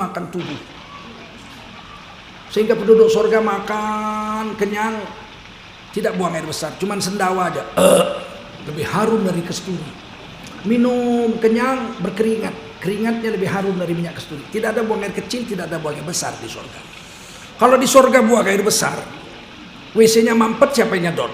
makan tubuh. Sehingga penduduk surga makan kenyang, tidak buang air besar, cuman sendawa aja. Lebih harum dari kesturi. Minum kenyang berkeringat, keringatnya lebih harum dari minyak kesturi. Tidak ada buang air kecil, tidak ada buang air besar di surga. Kalau di surga buang air besar, WC-nya mampet, siapa yang nyedot?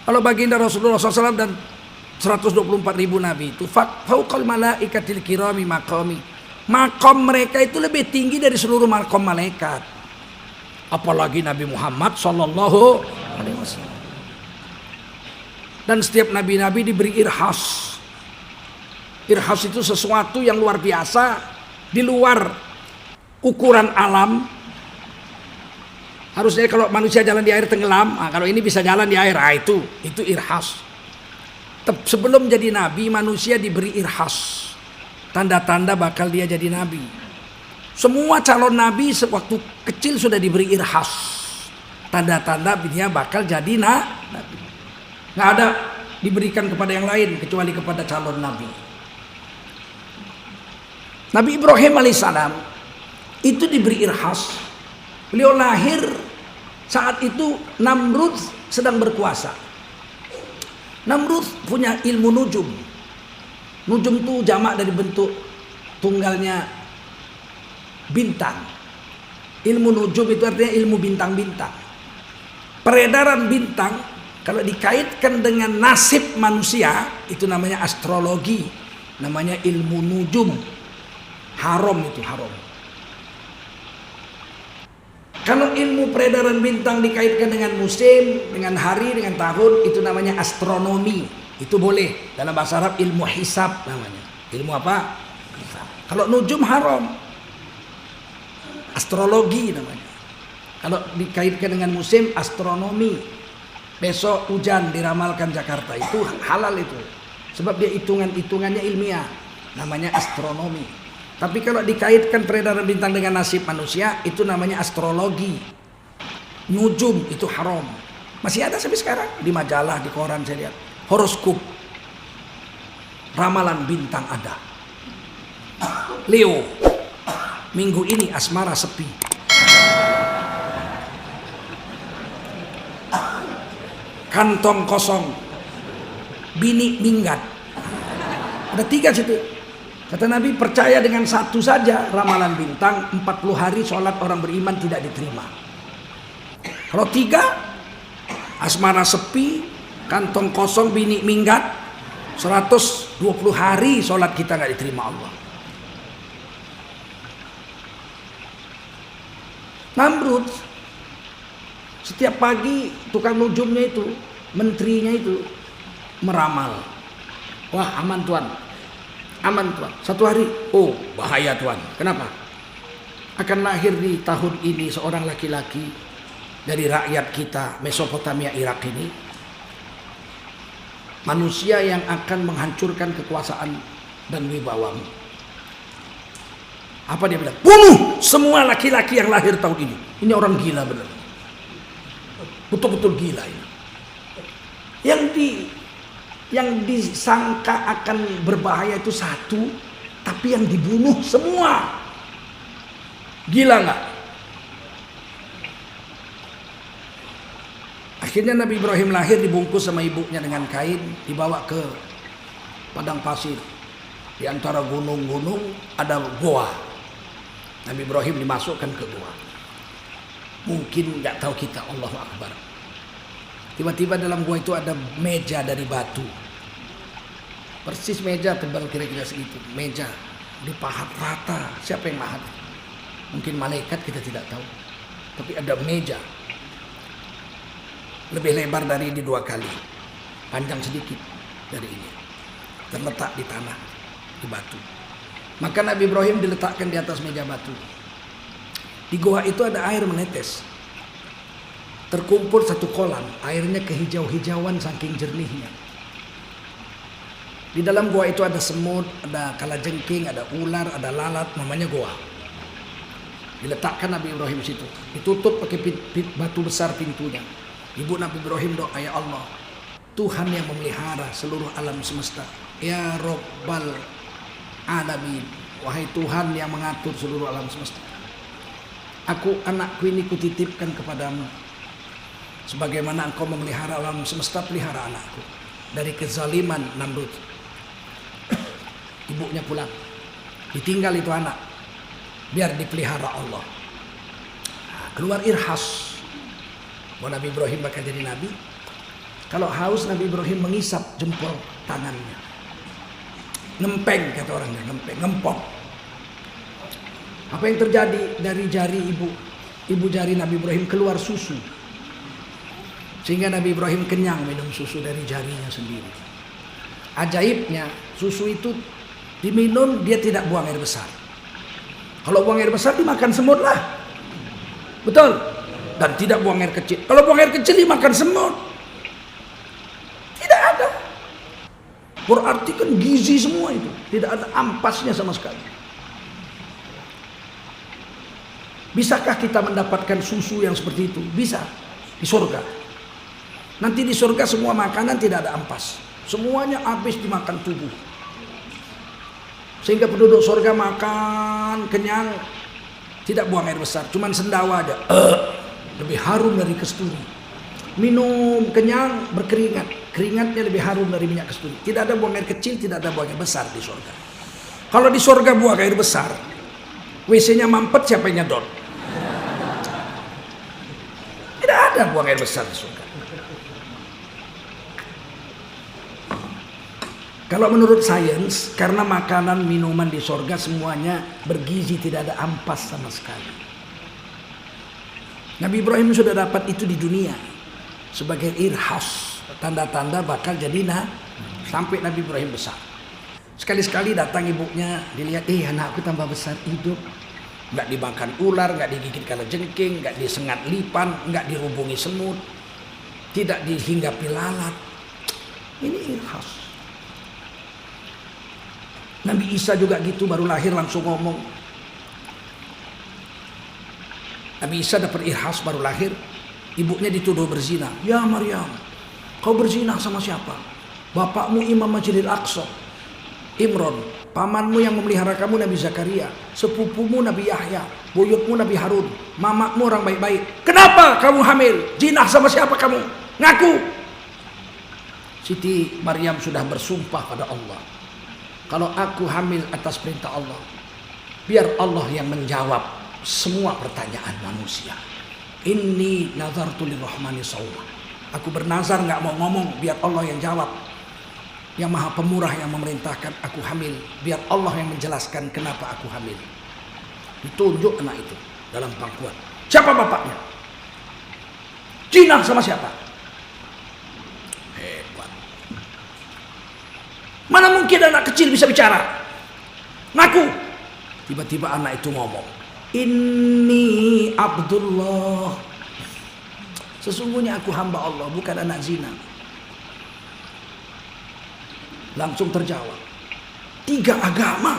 Kalau baginda Rasulullah SAW dan 124.000 nabi itu fauqal malaikatil kirami maqami, makom mereka itu lebih tinggi dari seluruh makom malaikat. Apalagi Nabi Muhammad Sallallahu Alaihi Wasallam. Dan setiap nabi-nabi diberi irhas. Irhas itu sesuatu yang luar biasa, di luar ukuran alam. Harusnya kalau manusia jalan di air tenggelam, kalau ini bisa jalan di air, itu irhas. Sebelum jadi nabi, manusia diberi irhas, tanda-tanda bakal dia jadi nabi. Semua calon nabi sewaktu kecil sudah diberi irhas, tanda-tanda dia bakal jadi nabi. Nggak ada diberikan kepada yang lain kecuali kepada calon nabi. Nabi Ibrahim alaihissalam itu diberi irhas. Beliau lahir saat itu Namrud sedang berkuasa. Namrud punya ilmu nujum. Nujum itu jamak dari bentuk tunggalnya bintang. Ilmu nujum itu artinya ilmu bintang-bintang. Peredaran bintang kalau dikaitkan dengan nasib manusia itu namanya astrologi, namanya ilmu nujum. Haram itu haram. Kalau ilmu peredaran bintang dikaitkan dengan musim, dengan hari, dengan tahun, itu namanya astronomi. Itu boleh. Dalam bahasa Arab ilmu hisab namanya. Ilmu apa? Hisab. Kalau nujum haram. Astrologi namanya. Kalau dikaitkan dengan musim, astronomi. Besok hujan diramalkan Jakarta, itu halal itu. Sebab dia hitungannya ilmiah. Namanya astronomi. Tapi kalau dikaitkan peredaran bintang dengan nasib manusia, itu namanya astrologi. Nujum itu haram. Masih ada sampai sekarang di majalah, di koran saya lihat. Horoskop, ramalan bintang ada. Leo, minggu ini asmara sepi. Kantong kosong, bini minggat. Ada 3 situ. Kata Nabi, percaya dengan satu saja ramalan bintang, 40 hari sholat orang beriman tidak diterima. Kalau 3, asmara sepi, kantong kosong, bini minggat, 120 hari sholat kita nggak diterima Allah. Namrud, setiap pagi tukang nujumnya itu, menterinya itu, meramal. Wah, aman Tuan. Aman Tuan. Satu hari, oh bahaya Tuan. Kenapa? Akan lahir di tahun ini seorang laki-laki dari rakyat kita Mesopotamia Irak ini. Manusia yang akan menghancurkan kekuasaan dan wibawamu. Apa dia bilang? Bunuh semua laki-laki yang lahir tahun ini. Ini orang gila benar. Betul-betul gila ini. Yang disangka akan berbahaya itu satu, tapi yang dibunuh semua. Gila nggak? Akhirnya Nabi Ibrahim lahir dibungkus sama ibunya dengan kain, dibawa ke padang pasir. Di antara gunung-gunung ada goa. Nabi Ibrahim dimasukkan ke goa. Mungkin nggak tahu kita, Allahu Akbar. Tiba-tiba dalam gua itu ada meja dari batu. Persis meja tebal kira-kira segitu. Meja dipahat rata. Siapa yang mahat? Mungkin malaikat, kita tidak tahu. Tapi ada meja. Lebih lebar dari ini 2 kali. Panjang sedikit dari ini. Terletak di tanah, di batu. Maka Nabi Ibrahim diletakkan di atas meja batu. Di gua itu ada air menetes. Terkumpul satu kolam, airnya kehijau-hijauan saking jernihnya. Di dalam goa itu ada semut, ada kalajengking, ada ular, ada lalat, namanya goa. Diletakkan Nabi Ibrahim situ, ditutup pakai batu besar pintunya. Ibu Nabi Ibrahim doa, ya Allah, Tuhan yang memelihara seluruh alam semesta, ya Rabbal Alamin, wahai Tuhan yang mengatur seluruh alam semesta. Anakku ini kutitipkan kepadamu, sebagaimana engkau memelihara alam semesta, pelihara anakku dari kezaliman Namrud. Ibunya pulang, ditinggal itu anak, biar dipelihara Allah. Keluar irhas bahwa Nabi Ibrahim bakal jadi nabi. Kalau haus, Nabi Ibrahim mengisap jempol tangannya, ngempeng kata orangnya, ngempong. Apa yang terjadi? Dari jari ibu jari Nabi Ibrahim keluar susu, sehingga Nabi Ibrahim kenyang minum susu dari jarinya sendiri. Ajaibnya, susu itu diminum, dia tidak buang air besar. Kalau buang air besar dimakan semut lah, betul? Dan tidak buang air kecil. Kalau buang air kecil dimakan semut. Tidak ada. Berarti kan gizi semua itu, tidak ada ampasnya sama sekali. Bisakah kita mendapatkan susu yang seperti itu? Bisa, di surga. Nanti di surga semua makanan tidak ada ampas, semuanya habis dimakan tubuh. Sehingga penduduk surga makan kenyang, tidak buang air besar, cuman sendawa aja. Lebih harum dari kasturi. Minum kenyang, berkeringat, keringatnya lebih harum dari minyak kasturi. Tidak ada buang air kecil, tidak ada buang air besar di surga. Kalau di surga buang air besar, WC-nya mampet, siapa yang nyedot? Tidak ada buang air besar di surga. Kalau menurut sains, karena makanan minuman di surga semuanya bergizi, tidak ada ampas sama sekali. Nabi Ibrahim sudah dapat itu di dunia sebagai irhas, tanda-tanda bakal jadi sampai Nabi Ibrahim besar. Sekali-sekali datang ibunya, dilihat, anakku tambah besar, hidup, nggak dimakan ular, nggak digigit kalajengking, nggak disengat lipan, nggak dirubungi semut, tidak dihinggapi lalat. Ini irhas. Nabi Isa juga gitu, baru lahir langsung ngomong. Nabi Isa dapat irhas baru lahir, ibunya dituduh berzina. Ya Maryam, kau berzina sama siapa? Bapakmu Imam Masjidil Aqsa, Imron, pamanmu yang memelihara kamu Nabi Zakaria, sepupumu Nabi Yahya, buyutmu Nabi Harun, mamakmu orang baik-baik. Kenapa kamu hamil? Zina sama siapa kamu? Ngaku. Siti Maryam sudah bersumpah pada Allah, kalau aku hamil atas perintah Allah, biar Allah yang menjawab semua pertanyaan manusia. Inni nazartu lirrahmani shawma. Aku bernazar nggak mau ngomong, biar Allah yang jawab. Yang Maha Pemurah yang memerintahkan aku hamil, biar Allah yang menjelaskan kenapa aku hamil. Ditunjuk anak itu dalam pangkuan. Siapa bapaknya? Zina sama siapa? Hebat. Mana mungkin anak kecil bisa bicara? Ngaku. Tiba-tiba anak itu ngomong, Inni Abdullah. Sesungguhnya aku hamba Allah, bukan anak zina. Langsung terjawab. 3 agama,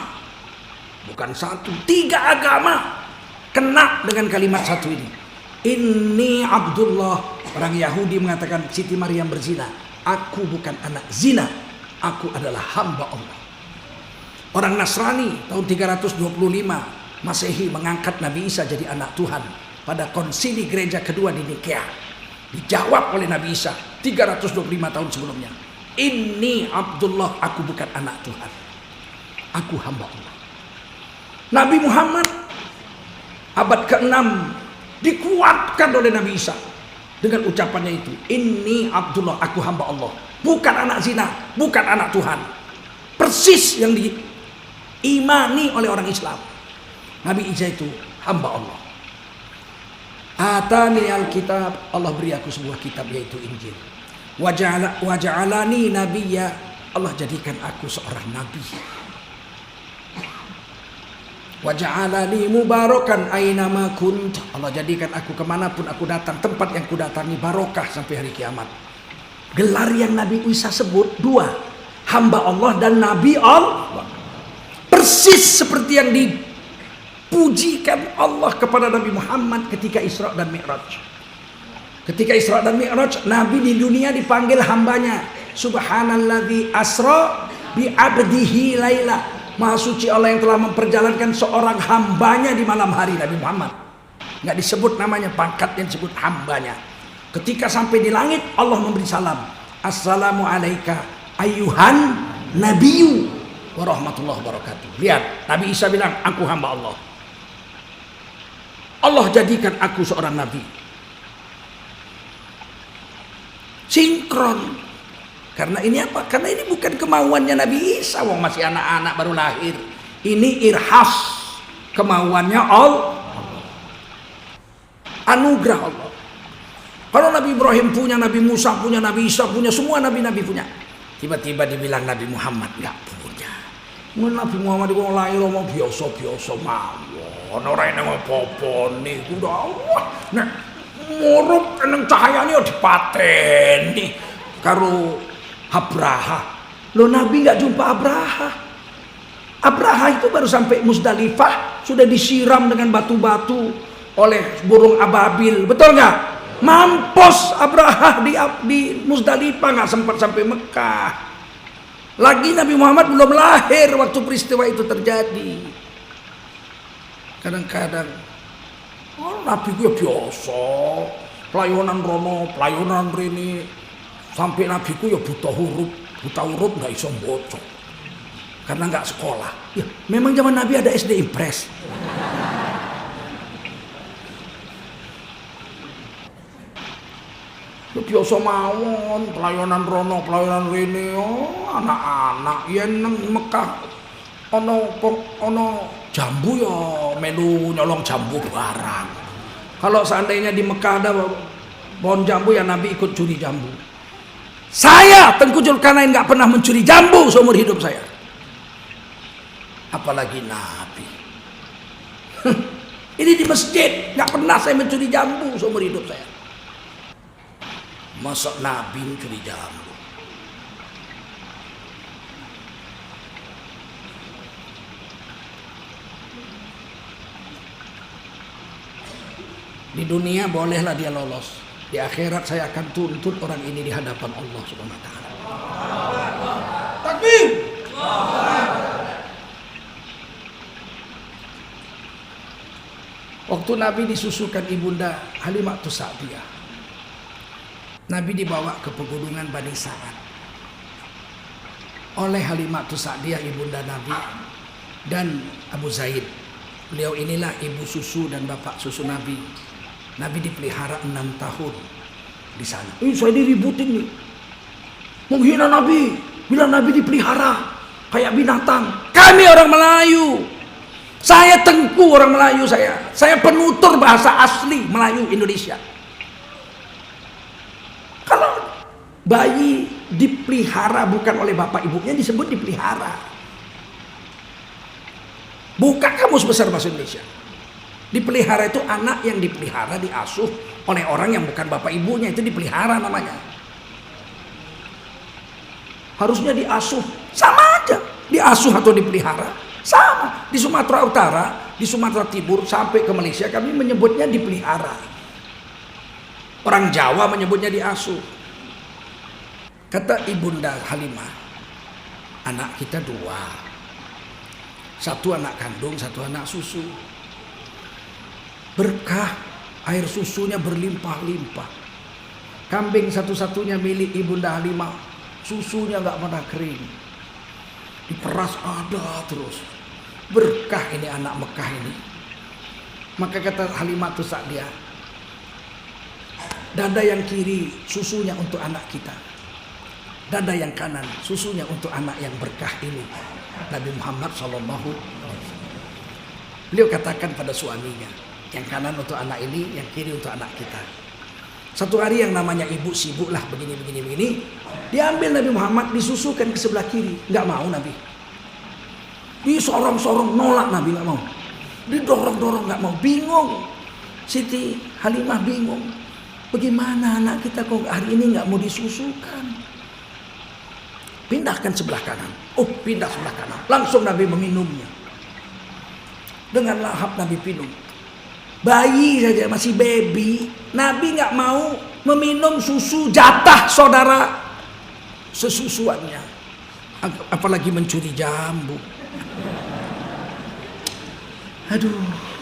bukan 1, 3 agama kena dengan kalimat satu ini. Inni Abdullah. Orang Yahudi mengatakan Siti Maryam berzina. Aku bukan anak zina, aku adalah hamba Allah. Orang Nasrani tahun 325 Masehi mengangkat Nabi Isa jadi anak Tuhan pada konsili gereja kedua di Nikea. Dijawab oleh Nabi Isa 325 tahun sebelumnya. Inni Abdullah, aku bukan anak Tuhan, aku hamba Allah. Nabi Muhammad abad ke-6 dikuatkan oleh Nabi Isa dengan ucapannya itu, Inni Abdullah, aku hamba Allah, bukan anak zina, bukan anak Tuhan. Persis yang diimani oleh orang Islam. Nabi Isa itu hamba Allah. Atani alkitab, Allah beri aku sebuah kitab yaitu Injil. Waja'alani nabiyya, Allah jadikan aku seorang nabi. Waja'alani mubarakan ainama kunt, Allah jadikan aku kemanapun aku datang, tempat yang kudatangi barokah sampai hari kiamat. Gelar yang Nabi Isa sebut 2. hamba Allah dan Nabi Allah. Persis seperti yang dipujikan Allah kepada Nabi Muhammad ketika Isra dan Mi'raj. Ketika Isra dan Mi'raj, Nabi di dunia dipanggil hambanya. Subhanalladzi asra bi abdihi laila. Maha suci Allah yang telah memperjalankan seorang hambanya di malam hari, Nabi Muhammad. Nggak disebut namanya, pangkatnya disebut hambanya. Ketika sampai di langit, Allah memberi salam. Assalamu alayka ayyuhan nabiyyu wa rahmatullahi wabarakatuh. Lihat, Nabi Isa bilang, aku hamba Allah. Allah jadikan aku seorang nabi. Sinkron. Karena ini apa? Karena ini bukan kemauannya Nabi Isa, wong masih anak-anak baru lahir. Ini irhas, kemauannya Allah. Anugerah Allah. Kalau Nabi Ibrahim punya, Nabi Musa punya, Nabi Isa punya, semua nabi-nabi punya. Tiba-tiba dibilang Nabi Muhammad nggak punya. Nabi Muhammad itu lahir mau biasa-biasa mawon. Orang yang apa-apa nih, udah Allah. Nah, murup nang cahayanya dipateni karo Abraha. Lo Nabi nggak jumpa Abraha. Abraha itu baru sampai Musdalifah sudah disiram dengan batu-batu oleh burung ababil, betul nggak? Mampus Abraha di Musdalifah, nggak sempat sampai Mekah. Lagi Nabi Muhammad belum lahir waktu peristiwa itu terjadi. Kadang-kadang Nabi gue biasa, pelayanan rono, pelayanan rini. Sampai Nabi ku ya buta huruf nggak iso mbocok karena nggak sekolah. Ya, memang zaman Nabi ada SD Impres. Ya, biasa mawon pelayanan rono, pelayanan rene, anak-anak yen nang Mekah ono jambu ya melu nyolong jambu barang. Kalau seandainya di Mekah ada pohon jambu ya Nabi ikut curi jambu. Saya Tengku Zulkarnain nggak pernah mencuri jambu seumur hidup saya. Apalagi Nabi. Ini di masjid nggak pernah saya mencuri jambu seumur hidup saya. Masa Nabi mencuri jambu? Di dunia bolehlah dia lolos. Di akhirat saya akan tuntut orang ini di hadapan Allah Subhanahu wa taala. Takbir. Waktu Nabi disusukan ibunda Halimah Sa'diyah, Nabi dibawa ke pegunungan Bani Sa'ad oleh Halimah Sa'diyah ibunda Nabi dan Abu Zaid. Beliau inilah ibu susu dan bapak susu Nabi. Nabi dipelihara 6 tahun di sana. Saya diributin nih. Menghina Nabi, bilang Nabi dipelihara kayak binatang. Kami orang Melayu. Saya Tengku orang Melayu saya. Saya penutur bahasa asli Melayu Indonesia. Kalau bayi dipelihara bukan oleh bapak ibunya disebut dipelihara. Buka kamus besar bahasa Indonesia. Dipelihara itu anak yang dipelihara, diasuh oleh orang yang bukan bapak ibunya, itu dipelihara namanya. Harusnya diasuh, sama aja. Diasuh atau dipelihara, sama. Di Sumatera Utara, di Sumatera Timur, sampai ke Malaysia kami menyebutnya dipelihara. Orang Jawa menyebutnya diasuh. Kata ibunda Halimah, anak kita 2. Satu anak kandung, satu anak susu. Berkah air susunya berlimpah-limpah. Kambing satu-satunya milik ibunda Halimah, susunya nggak pernah kering. Diperas ada terus. Berkah ini anak Mekah ini. Maka kata Halimah Sa'diyah, dada yang kiri susunya untuk anak kita, dada yang kanan susunya untuk anak yang berkah ini, Nabi Muhammad SAW. Beliau katakan pada suaminya, yang kanan untuk anak ini, yang kiri untuk anak kita. Satu hari yang namanya ibu sibuk lah begini, diambil Nabi Muhammad, disusukan ke sebelah kiri. Nggak mau Nabi. Disorong-sorong, nolak Nabi, nggak mau. Didorong-dorong, nggak mau. Bingung. Siti Halimah bingung. Bagaimana anak kita kok hari ini nggak mau disusukan? pindahkan sebelah kanan. Oh, pindah sebelah kanan. Langsung Nabi meminumnya. Dengan lahap Nabi minum. Bayi saja, masih baby, Nabi nggak mau meminum susu jatah saudara sesusuannya, apalagi mencuri jambu. Aduh.